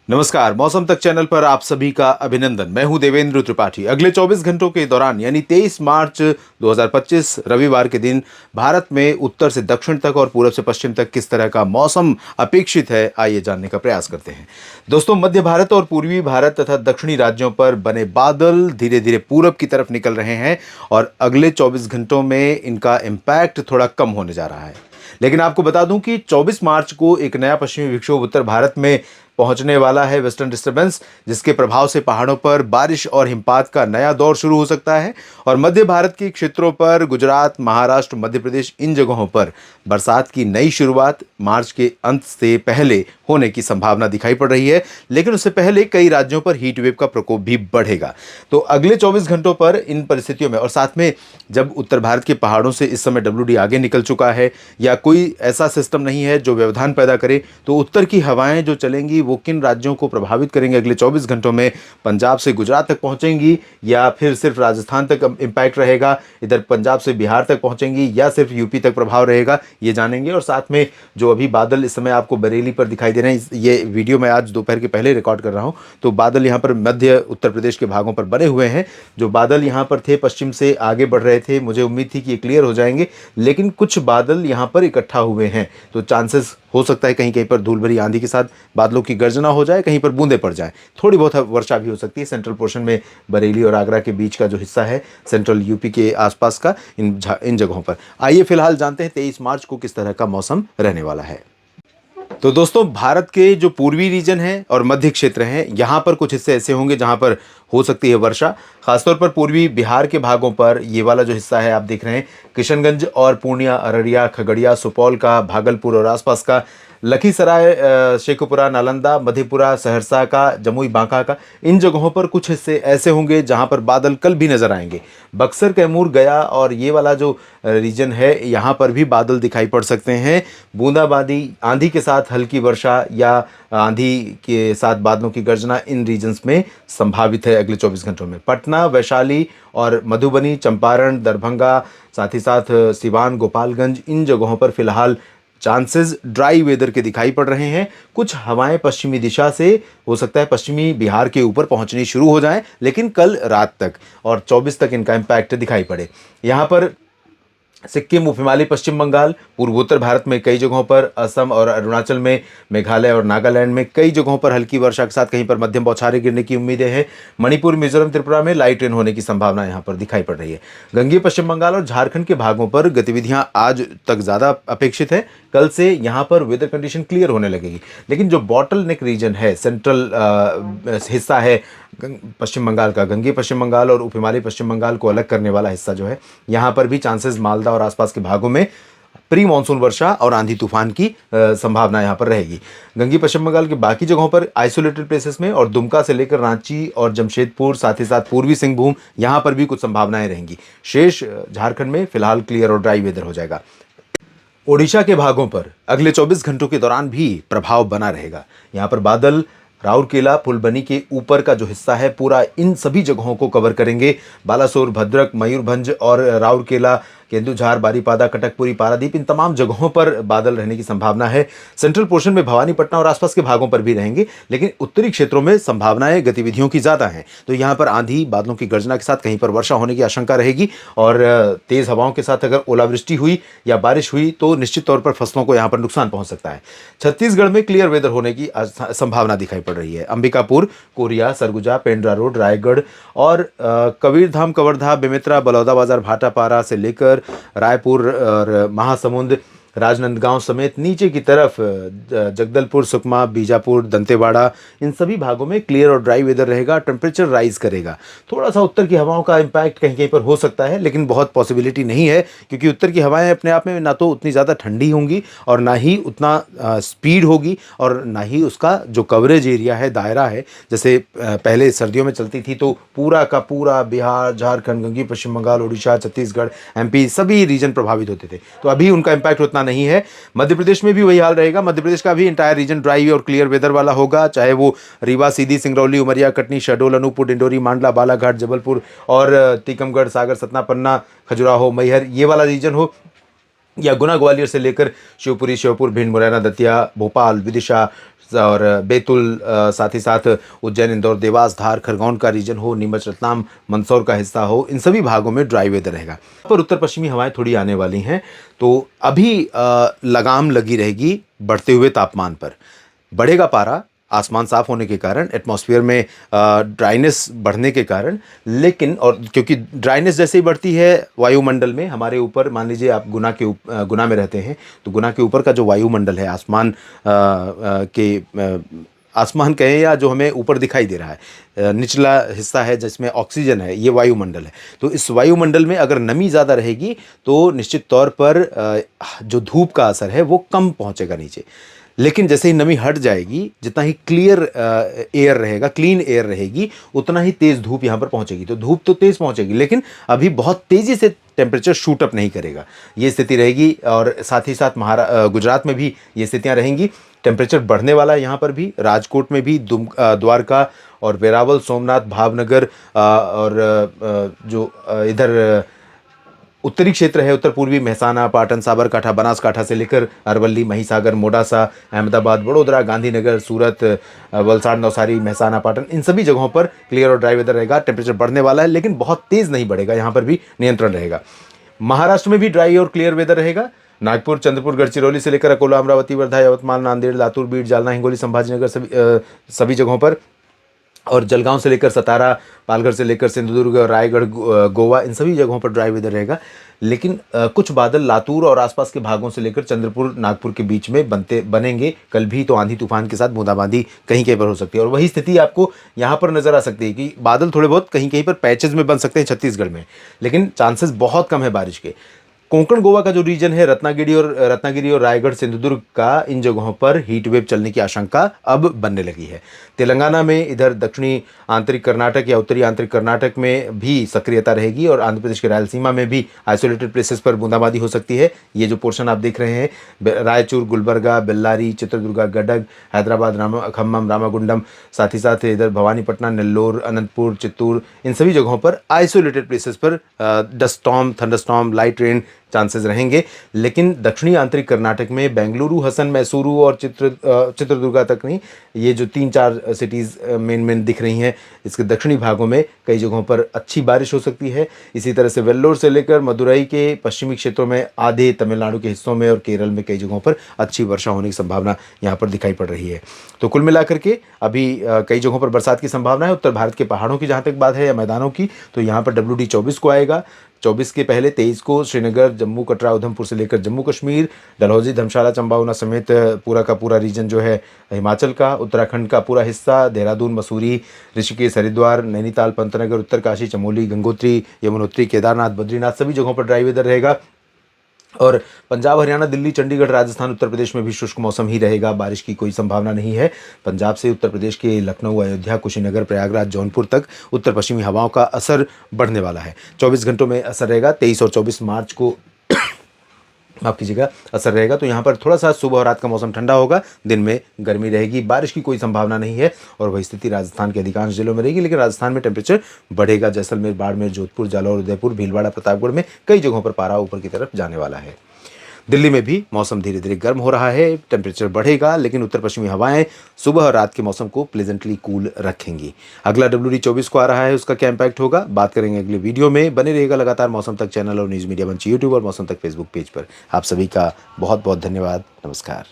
नमस्कार। मौसम तक चैनल पर आप सभी का अभिनंदन। मैं हूं देवेंद्र त्रिपाठी। अगले 24 घंटों के दौरान यानी 23 मार्च 2025 रविवार के दिन भारत में उत्तर से दक्षिण तक और पूरब से पश्चिम तक किस तरह का मौसम अपेक्षित है, आइए जानने का प्रयास करते हैं। दोस्तों, मध्य भारत और पूर्वी भारत तथा दक्षिणी राज्यों पर बने बादल धीरे धीरे पूरब की तरफ निकल रहे हैं और अगले 24 घंटों में इनका इम्पैक्ट थोड़ा कम होने जा रहा है। लेकिन आपको बता दूं कि 24 मार्च को एक नया पश्चिमी विक्षोभ उत्तर भारत में पहुंचने वाला है, वेस्टर्न डिस्टर्बेंस, जिसके प्रभाव से पहाड़ों पर बारिश और हिमपात का नया दौर शुरू हो सकता है और मध्य भारत के क्षेत्रों पर गुजरात, महाराष्ट्र, मध्य प्रदेश, इन जगहों पर बरसात की नई शुरुआत मार्च के अंत से पहले होने की संभावना दिखाई पड़ रही है। लेकिन उससे पहले कई राज्यों पर हीट वेव का प्रकोप भी बढ़ेगा। तो अगले 24 घंटों पर इन परिस्थितियों में, और साथ में जब उत्तर भारत के पहाड़ों से इस समय WD आगे निकल चुका है या कोई ऐसा सिस्टम नहीं है जो व्यवधान पैदा करे, तो उत्तर की हवाएं जो चलेंगी वो किन राज्यों को प्रभावित करेंगे अगले 24 घंटों में? पंजाब से गुजरात तक पहुंचेंगी या फिर सिर्फ राजस्थान तक इम्पैक्ट रहेगा, इधर पंजाब से बिहार तक पहुंचेंगी या सिर्फ यूपी तक प्रभाव रहेगा, ये जानेंगे। और साथ में जो अभी बादल इस समय आपको बरेली पर दिखाई दे रहे हैं, ये वीडियो मैं आज दोपहर के पहले रिकॉर्ड कर रहा हूं, तो बादल यहां पर मध्य उत्तर प्रदेश के भागों पर बने हुए हैं। जो बादल यहां पर थे पश्चिम से आगे बढ़ रहे थे, मुझे उम्मीद थी कि ये क्लियर हो जाएंगे, लेकिन कुछ बादल यहां पर इकट्ठा हुए हैं। तो चांसेस हो सकता है कहीं कहीं पर धूल भरी आंधी के साथ बादलों की गर्जना हो जाए, कहीं पर बूंदे पड़ जाए, थोड़ी बहुत वर्षा भी हो सकती है। सेंट्रल पोर्शन में बरेली और आगरा के बीच का जो हिस्सा है, सेंट्रल यूपी के आसपास का, इन जगहों पर। आइए फिलहाल जानते हैं 23 मार्च को किस तरह का मौसम रहने वाला है। तो दोस्तों, भारत के जो पूर्वी रीजन है और मध्य क्षेत्र हैं, यहाँ पर कुछ हिस्से ऐसे होंगे जहाँ पर हो सकती है वर्षा। खासतौर पर पूर्वी बिहार के भागों पर ये वाला जो हिस्सा है आप देख रहे हैं, किशनगंज और पूर्णिया, अररिया, खगड़िया, सुपौल का, भागलपुर और आसपास का, लखीसराय, शेखपुरा, नालंदा, मधेपुरा, सहरसा का, जमुई, बांका का, इन जगहों पर कुछ हिस्से ऐसे होंगे जहां पर बादल कल भी नजर आएंगे। बक्सर, कैमूर, गया और ये वाला जो रीजन है, यहाँ पर भी बादल दिखाई पड़ सकते हैं। बूंदाबांदी, आंधी के साथ हल्की वर्षा या आंधी के साथ बादलों की गर्जना इन रीजन्स में संभावित है अगले 24 घंटों में। पटना, वैशाली और मधुबनी, चंपारण, दरभंगा, साथ ही साथ सिवान, गोपालगंज, इन जगहों पर फिलहाल चांसेस ड्राई वेदर के दिखाई पड़ रहे हैं। कुछ हवाएं पश्चिमी दिशा से हो सकता है पश्चिमी बिहार के ऊपर पहुंचनी शुरू हो जाएं, लेकिन कल रात तक और 24 तक इनका इम्पैक्ट दिखाई पड़े। यहाँ पर सिक्किम, उप हिमालय, पश्चिम बंगाल, पूर्वोत्तर भारत में कई जगहों पर, असम और अरुणाचल में, मेघालय और नागालैंड में कई जगहों पर हल्की वर्षा के साथ कहीं पर मध्यम बौछारें गिरने की उम्मीदें हैं। मणिपुर, मिजोरम, त्रिपुरा में लाइट रेन होने की संभावना यहां पर दिखाई पड़ रही है। गंगीय पश्चिम बंगाल और झारखंड के भागों पर गतिविधियां आज तक ज़्यादा अपेक्षित है। कल से यहाँ पर वेदर कंडीशन क्लियर होने लगेगी। लेकिन जो बॉटल नेक रीजन है, सेंट्रल हिस्सा है पश्चिम बंगाल का, गंगीय पश्चिम बंगाल और उप हिमालय पश्चिम बंगाल को अलग करने वाला हिस्सा जो है, यहाँ पर भी चांसेस मालदा और आसपास के भागों में प्री मानसून वर्षा और आंधी तूफान की संभावना यहाँ पर रहेगी। गंगीय पश्चिम बंगाल के बाकी जगहों पर आइसोलेटेड प्लेसेस में और दुमका से लेकर रांची और जमशेदपुर, साथ ही साथ पूर्वी सिंहभूम, यहाँ पर भी कुछ संभावनाएं रहेंगी। शेष झारखंड में फिलहाल क्लियर और ड्राई वेदर हो जाएगा। ओडिशा के भागों पर अगले 24 घंटों के दौरान भी प्रभाव बना रहेगा। यहाँ पर बादल राउरकेला, फुलबनी के ऊपर का जो हिस्सा है पूरा इन सभी जगहों को कवर करेंगे। बालासोर, भद्रक, मयूरभंज और राउरकेला, केंदुझार, बारीपादा, कटकपुरी, पारादीप, इन तमाम जगहों पर बादल रहने की संभावना है। सेंट्रल पोर्शन में भवानीपटना और आसपास के भागों पर भी रहेंगे, लेकिन उत्तरी क्षेत्रों में संभावनाएं गतिविधियों की ज़्यादा हैं। तो यहाँ पर आंधी, बादलों की गर्जना के साथ कहीं पर वर्षा होने की आशंका रहेगी और तेज़ हवाओं के साथ अगर ओलावृष्टि हुई या बारिश हुई तो निश्चित तौर पर फसलों को यहाँ पर नुकसान पहुँच सकता है। छत्तीसगढ़ में क्लियर वेदर होने की संभावना दिखाई पड़ रही है। अंबिकापुर, कोरिया, सरगुजा, पेंड्रा रोड, रायगढ़ और कबीरधाम, कवर्धा, बेमेतरा, बलौदाबाजार, भाटापारा से लेकर रायपुर और महासमुंद, राजनांदगांव समेत नीचे की तरफ जगदलपुर, सुकमा, बीजापुर, दंतेवाड़ा, इन सभी भागों में क्लियर और ड्राई वेदर रहेगा। टेम्परेचर राइज करेगा। थोड़ा सा उत्तर की हवाओं का इम्पैक्ट कहीं कहीं पर हो सकता है, लेकिन बहुत पॉसिबिलिटी नहीं है, क्योंकि उत्तर की हवाएं अपने आप में ना तो उतनी ज़्यादा ठंडी होंगी और ना ही उतना स्पीड होगी और ना ही उसका जो कवरेज एरिया है, दायरा है, जैसे पहले सर्दियों में चलती थी तो पूरा का पूरा बिहार, झारखंड, गंगीय पश्चिम बंगाल, उड़ीसा, छत्तीसगढ़, MP सभी रीजन प्रभावित होते थे। तो अभी उनका इम्पैक्ट उतना नहीं है। मध्य प्रदेश में भी वही हाल रहेगा। मध्य प्रदेश का भी इंटायर रीजन ड्राई और क्लियर वेदर वाला होगा, चाहे वो रीवा, सीधी, सिंगरौली, उमरिया, कटनी, शहडोल, अनूपपुर, डिंडोरी, मांडला, बालाघाट, जबलपुर और टीकमगढ़, सागर, सतना, पन्ना, खजुराहो, मैहर, ये वाला रीजन हो, या गुना, ग्वालियर से लेकर शिवपुरी, श्योपुर, भिंड, मुरैना, दतिया, भोपाल, विदिशा, और बैतूल, साथ ही साथ उज्जैन, इंदौर, देवास, धार, खरगोन का रीजन हो, नीमच, रतलाम, मंदसौर का हिस्सा हो, इन सभी भागों में ड्राई वेदर रहेगा। पर उत्तर पश्चिमी हवाएं थोड़ी आने वाली हैं, तो अभी लगाम लगी रहेगी बढ़ते हुए तापमान पर। बढ़ेगा पारा आसमान साफ होने के कारण, एटमॉस्फेयर में ड्राइनेस बढ़ने के कारण, लेकिन और क्योंकि ड्राइनेस जैसे ही बढ़ती है वायुमंडल में हमारे ऊपर, मान लीजिए आप गुना में रहते हैं, तो गुना के ऊपर का जो वायुमंडल है, आसमान कहें या जो हमें ऊपर दिखाई दे रहा है, निचला हिस्सा है जिसमें ऑक्सीजन है, ये वायुमंडल है। तो इस वायुमंडल में अगर नमी ज़्यादा रहेगी तो निश्चित तौर पर जो धूप का असर है वो कम पहुंचेगा नीचे। लेकिन जैसे ही नमी हट जाएगी, जितना ही क्लियर एयर रहेगा, क्लीन एयर रहेगी, उतना ही तेज़ धूप यहाँ पर पहुँचेगी। तो धूप तो तेज़ पहुँचेगी, लेकिन अभी बहुत तेज़ी से टेम्परेचर शूट अप नहीं करेगा, ये स्थिति रहेगी। और साथ ही साथ गुजरात में भी ये स्थितियाँ रहेंगी। टेम्परेचर बढ़ने वाला है यहाँ पर भी, राजकोट में भी, द्वारका और वेरावल, सोमनाथ, भावनगर और इधर उत्तरी क्षेत्र है, उत्तर पूर्वी मेहसाना, पाटन, साबरकाठा, बनासकाठा से लेकर अरवली, महिसागर, मोडासा, अहमदाबाद, वडोदरा, गांधीनगर, सूरत, वलसाड़, नवसारी, मेहसाना, पाटन, इन सभी जगहों पर क्लियर और ड्राई वेदर रहेगा। टेम्परेचर बढ़ने वाला है, लेकिन बहुत तेज़ नहीं बढ़ेगा, यहाँ पर भी नियंत्रण रहेगा। महाराष्ट्र में भी ड्राई और क्लियर वेदर रहेगा। नागपुर, चंद्रपुर, गढ़चिरौली से लेकर अकोला, अमरावती, वर्धा, यवतमाल, नांदेड़, लातूर, बीड, जालना, हिंगोली, संभाजीनगर, सभी जगहों पर, और जलगांव से लेकर सतारा, पालघर से लेकर सिंधुदुर्ग, रायगढ़, गोवा, इन सभी जगहों पर ड्राई वेदर रहेगा। लेकिन कुछ बादल लातूर और आसपास के भागों से लेकर चंद्रपुर, नागपुर के बीच में बनेंगे कल भी। तो आंधी तूफान के साथ बूंदाबांदी कहीं कहीं पर हो सकती है, और वही स्थिति आपको यहाँ पर नजर आ सकती है कि बादल थोड़े बहुत कहीं कहीं पर पैचेज में बन सकते हैं छत्तीसगढ़ में, लेकिन चांसेस बहुत कम है बारिश के। कोंकण गोवा का जो रीजन है, रत्नागिरी और रायगढ़, सिंधुदुर्ग का, इन जगहों पर हीट वेव चलने की आशंका अब बनने लगी है। तेलंगाना में, इधर दक्षिणी आंतरिक कर्नाटक या उत्तरी आंतरिक कर्नाटक में भी सक्रियता रहेगी, और आंध्र प्रदेश के रायलसीमा में भी आइसोलेटेड प्लेसेस पर बूंदाबांदी हो सकती है। ये जो पोर्शन आप देख रहे हैं, रायचूर, गुलबर्गा, बेल्लारी, चित्रदुर्गा, गडग, हैदराबाद, खम्मम, रामागुंडम, साथ ही साथ इधर भवानीपटना, नेल्लोर, अनंतपुर, चित्तूर, इन सभी जगहों पर आइसोलेटेड प्लेसेस पर dust storm, thunderstorm, light rain chances रहेंगे। लेकिन दक्षिणी आंतरिक कर्नाटक में बेंगलुरु, हसन, मैसूरू और चित्रदुर्गा तक नहीं, ये जो 3-4 सिटीज़ मेन दिख रही हैं, इसके दक्षिणी भागों में कई जगहों पर अच्छी बारिश हो सकती है। इसी तरह से वेल्लोर से लेकर मदुरई के पश्चिमी क्षेत्रों में, आधे तमिलनाडु के हिस्सों में और केरल में कई जगहों पर अच्छी वर्षा होने की संभावना यहाँ पर दिखाई पड़ रही है। तो कुल मिलाकर के अभी कई जगहों पर बरसात की संभावना है। उत्तर भारत के पहाड़ों की जहाँ तक बात है या मैदानों की, तो यहाँ पर WD 24 को आएगा। 24 के पहले 23 को श्रीनगर, जम्मू, कटरा, उधमपुर से लेकर जम्मू कश्मीर, डलहौजी, धर्मशाला, चंबा, ऊना समेत पूरा का पूरा रीजन जो है हिमाचल का, उत्तराखंड का पूरा हिस्सा, देहरादून, मसूरी, ऋषिकेश, हरिद्वार, नैनीताल, पंतनगर, उत्तरकाशी, चमोली, गंगोत्री, यमुनोत्री, केदारनाथ, बद्रीनाथ, सभी जगहों पर ड्राई वेदर रहेगा। और पंजाब, हरियाणा, दिल्ली, चंडीगढ़, राजस्थान, उत्तर प्रदेश में भी शुष्क मौसम ही रहेगा, बारिश की कोई संभावना नहीं है। पंजाब से उत्तर प्रदेश के लखनऊ, अयोध्या, कुशीनगर, प्रयागराज, जौनपुर तक उत्तर पश्चिमी हवाओं का असर बढ़ने वाला है। 24 घंटों में असर रहेगा। 23 और 24 मार्च को माफ कीजिएगा असर रहेगा। तो यहाँ पर थोड़ा सा सुबह और रात का मौसम ठंडा होगा, दिन में गर्मी रहेगी, बारिश की कोई संभावना नहीं है। और वही स्थिति राजस्थान के अधिकांश जिलों में रहेगी, लेकिन राजस्थान में टेम्परेचर बढ़ेगा। जैसलमेर, बाड़मेर, जोधपुर, जालौर, उदयपुर, भीलवाड़ा, प्रतापगढ़ में कई जगहों पर पारा ऊपर की तरफ जाने वाला है। दिल्ली में भी मौसम धीरे धीरे गर्म हो रहा है, टेम्परेचर बढ़ेगा, लेकिन उत्तर पश्चिमी हवाएं सुबह और रात के मौसम को प्लेजेंटली कूल रखेंगी। अगला WD 24 को आ रहा है, उसका क्या इम्पैक्ट होगा बात करेंगे अगले वीडियो में। बने रहिएगा लगातार मौसम तक चैनल और न्यूज़ मीडिया मंच यूट्यूब और मौसम तक फेसबुक पेज पर। आप सभी का बहुत बहुत धन्यवाद। नमस्कार।